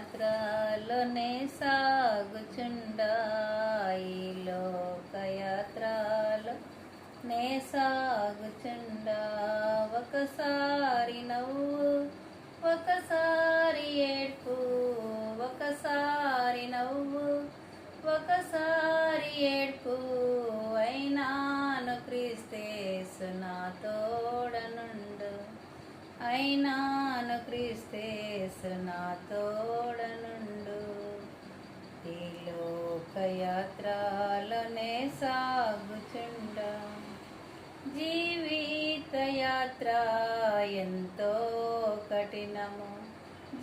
లోకయాత్రలోనే సాగుచుండా ఈ లోకయాత్రలో నే సాగుచుండా ఒకసారి నవ్వు ఒకసారి ఏడ్పు ఒకసారి నవ్వు ఒకసారి ఏడ్పు అయినాను క్రీస్తేసు నా తోడనుండు అయినాను క్రీస్తేసు నా తోడనుండు ఈ లోకయాత్రలోనే సాగుచుండా జీవిత యాత్ర ఎంతో కఠినము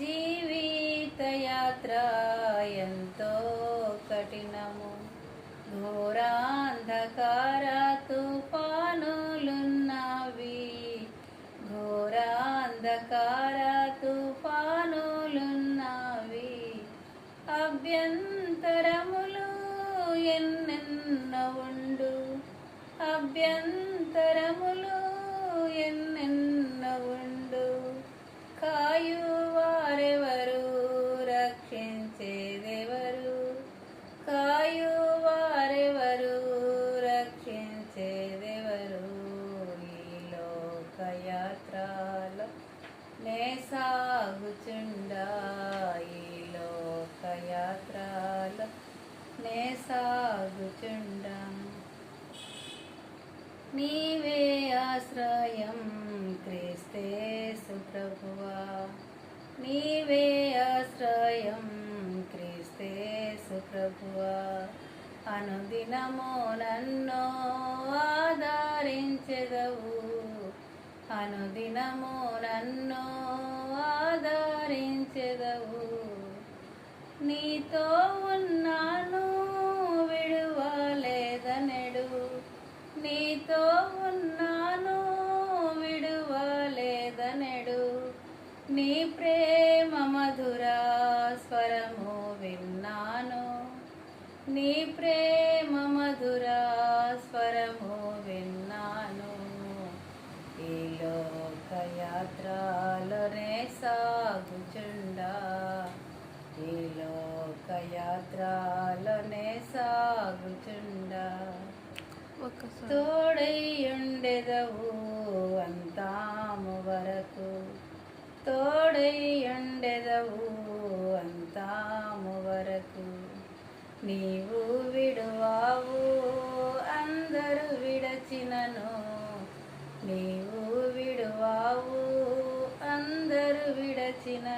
జీవిత యాత్ర ఎంతో కఠినము ఘోరాంధకార తుఫానులున్నవి ఘోరాంధకార తుఫానులున్నవి అభ్యంతరములు ఎన్నెన్నో ఉండు అభ్యంతరములు ఎన్నెన్నో ఉండు కాయువారెవరు రక్షించేదెవరు కాయువారెవరు రక్షించేదెవరు ఈ లోకయాత్రలో నే సాగుచుండా ఈ లోకయాత్రలో నే సాగుచుండా నీవే ఆశ్రయం క్రీస్తేసు ప్రభువా నీవే ఆశ్రయం క్రీస్తేసు ప్రభువా అనుదినము నన్ను ఆదరించెదవు అనుదినము నన్ను ఆదరించెదవు నీతో ఉన్నాను విడువలేదనెడు నీతో ఉన్నాను విడువలేదనెడు నీ ప్రేమ మధుర స్వరము విన్నాను నీ ప్రేమ మధుర స్వరము విన్నాను ఈ లోకయాత్రలోనే సాగుచుండా ఈ లోకయాత్రలోనే సాగుచుండా తోడైయుండెదవు అంతాము వరకు తోడైయుండెదవు అంతాము వరకు నీవు విడువావు అందరూ విడచినను నీవు విడువావు అందరూ విడచిన